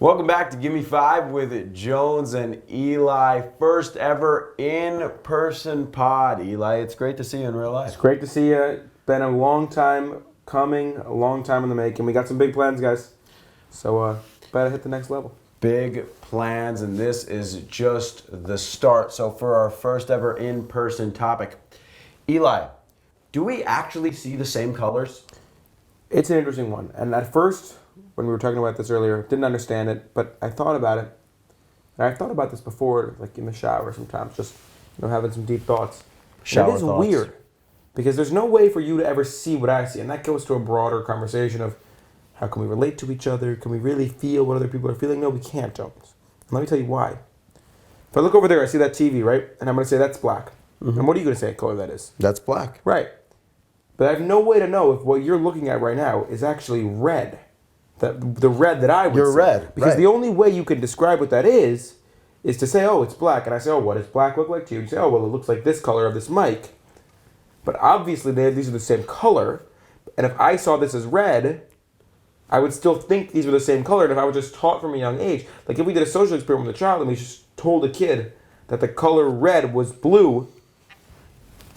Welcome back to Gimme Five with Jones and Eli. First ever in-person pod. Eli, it's great to see you in real life. It's great to see you. Been a long time coming, a long time in the making. We got some big plans, guys. So, better hit the next level. Big plans, and this is just the start. So for our first ever in-person topic, Eli, do we actually see the same colors? It's an interesting one. And at first, when we were talking about this earlier, didn't understand it, but I thought about it. And I've thought about this before, like in the shower sometimes, just having some deep thoughts. Shower it is thoughts. weird, because there's no way for you to ever see what I see, and that goes to a broader conversation of how can we relate to each other? Can we really feel what other people are feeling? No, we can't, Jones. And let me tell you why. If I look over there, I see that TV, right? And I'm going to say that's black. Mm-hmm. And what are you going to say what color that is? That's black. Right. But I have no way to know if what you're looking at right now is actually red. The red that I would You're see. red, Because right. the only way you can describe what that is to say, oh, it's black. And I say, oh, what does black look like to you? You say, oh, well, it looks like this color of this mic. But obviously, these are the same color. And if I saw this as red, I would still think these were the same color. And if I was just taught from a young age, like if we did a social experiment with a child and we just told a kid that the color red was blue,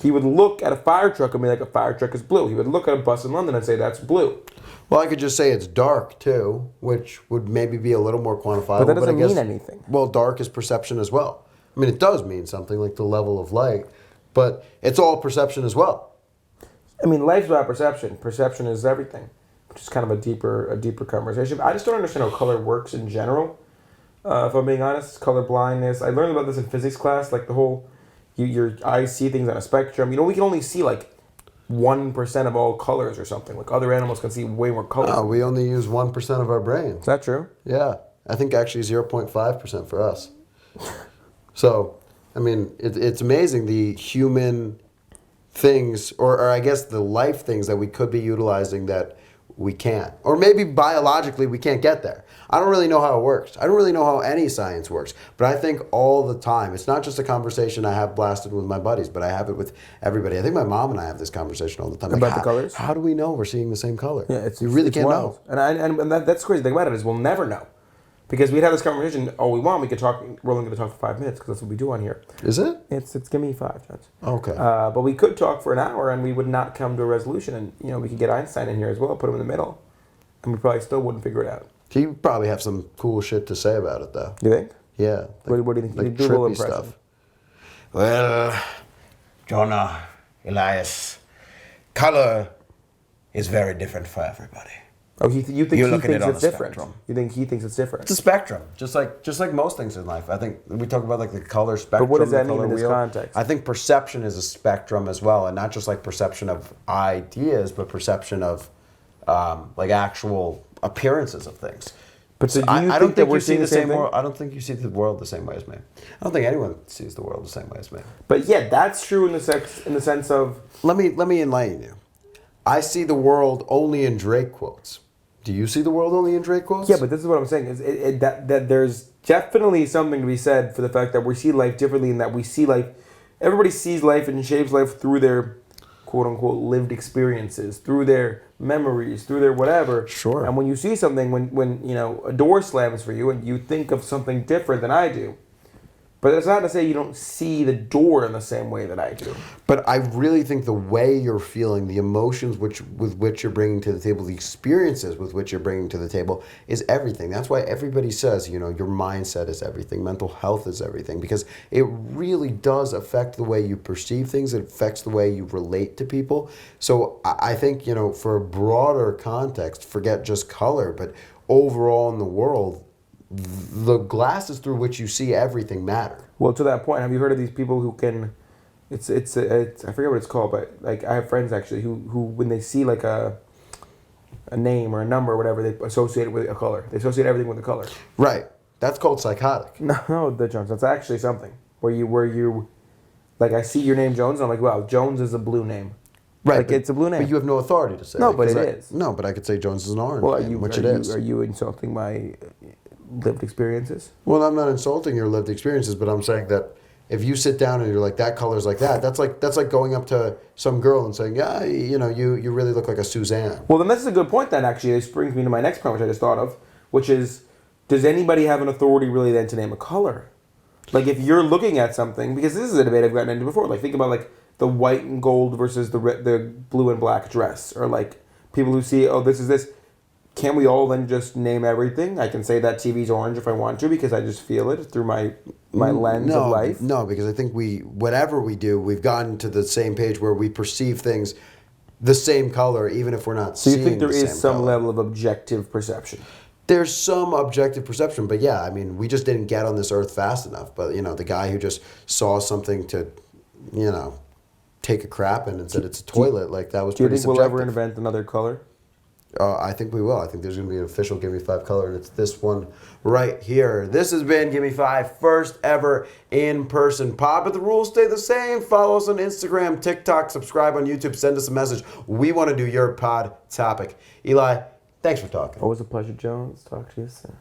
he would look at a fire truck and be like, a fire truck is blue. He would look at a bus in London and say, that's blue. Well, I could just say it's dark, too, which would maybe be a little more quantifiable. But that doesn't I guess, mean anything. Well, dark is perception as well. I mean, it does mean something, like the level of light, but it's all perception as well. I mean, life's about perception. Perception is everything, which is kind of a deeper conversation. I just don't understand how color works in general. If I'm being honest, color blindness. I learned about this in physics class, like the whole, your eyes see things on a spectrum. We can only see like 1% of all colors or something. Like other animals can see way more colors. No, we only use 1% of our brains. Is that true? Yeah. I think actually 0.5% for us. So, I mean, it's amazing the human things, or I guess the life things that we could be utilizing that we can't. Or maybe biologically we can't get there. I don't really know how it works. I don't really know how any science works. But I think all the time, it's not just a conversation I have blasted with my buddies, but I have it with everybody. I think my mom and I have this conversation all the time. About the colors? How do we know we're seeing the same color? Yeah, you really can't wild. know. And that's crazy. The thing about it is we'll never know. Because we'd have this conversation all we want. We could talk. We're only going to talk for 5 minutes because that's what we do on here. Is it? It's Gimme Five, Jones. Okay. But we could talk for an hour and we would not come to a resolution. And we could get Einstein in here as well, put him in the middle, and we probably still wouldn't figure it out. He probably have some cool shit to say about it, though. You think? Yeah. What do you think? Like You do a little trippy impression. stuff. Well, Jonah, Elias, color is very different for everybody. Oh, you think You're he looking at thinks it on it's a different? spectrum. You think he thinks it's different? It's a spectrum, just like most things in life. I think we talk about like the color spectrum. But what does the that mean color in this wheel. context? I think perception is a spectrum as well, and not just like perception of ideas, but perception of like actual appearances of things. But so do you I think don't that think we're you see seeing the the same same thing? world. I don't think you see the world the same way as me. I don't think anyone sees the world the same way as me. But yeah, that's true in the sense of Let me enlighten you. I see the world only in Drake quotes. Do you see the world only in Drake quotes? yeah. But this is what I'm saying is that there's definitely something to be said for the fact that we see life differently, and that we see life. Everybody sees life and shapes life through their quote unquote lived experiences, through their memories, through their whatever. Sure. And when you see something, when a door slams for you, and you think of something different than I do, but that's not to say you don't see the door in the same way that I do. But I really think the way you're feeling, the emotions with which you're bringing to the table, the experiences with which you're bringing to the table is everything. That's why everybody says, your mindset is everything. Mental health is everything. Because it really does affect the way you perceive things. It affects the way you relate to people. So I think, for a broader context, forget just color, but overall in the world, the glasses through which you see everything matter. Well, to that point, have you heard of these people who can? It's I forget what it's called, but like I have friends actually who when they see like a name or a number or whatever, they associate it with a color. They associate everything with a color. Right. That's called psychotic. No, the Jones. That's actually something where you like I see your name Jones, and I'm like, wow, Jones is a blue name. Right. Like it's a blue name. But you have no authority to say No, that, but 'cause it is. No, but I could say Jones is an orange well, name, which it you, is. Are you insulting my lived experiences? Well, I'm not insulting your lived experiences, but I'm saying that if you sit down and you're like, that color's like that, that's like going up to some girl and saying, yeah, you really look like a Suzanne. Well, then this is a good point then, actually. This brings me to my next point, which I just thought of, which is does anybody have an authority really then to name a color? Like if you're looking at something, because this is a debate I've gotten into before. Like think about like the white and gold versus the blue and black dress, or like people who see, oh, this is this. Can we all then just name everything? I can say that TV's orange if I want to because I just feel it through my lens of life. No, because I think whatever we do, we've gotten to the same page where we perceive things the same color, even if we're not So seeing you think there the is same some color. level of objective perception? There's some objective perception, but yeah, I mean, we just didn't get on this earth fast enough. But, you know, the guy who just saw something to, you know, take a crap in and said it's a toilet, like that was Do you pretty think we'll ever subjective. invent another color? I think we will. I think there's going to be an official Gimme Five color, and it's this one right here. This has been Gimme Five, first ever in-person pod, but the rules stay the same. Follow us on Instagram, TikTok, subscribe on YouTube, send us a message. We want to do your pod topic. Eli, thanks for talking. Always a pleasure, Jones. Talk to you soon.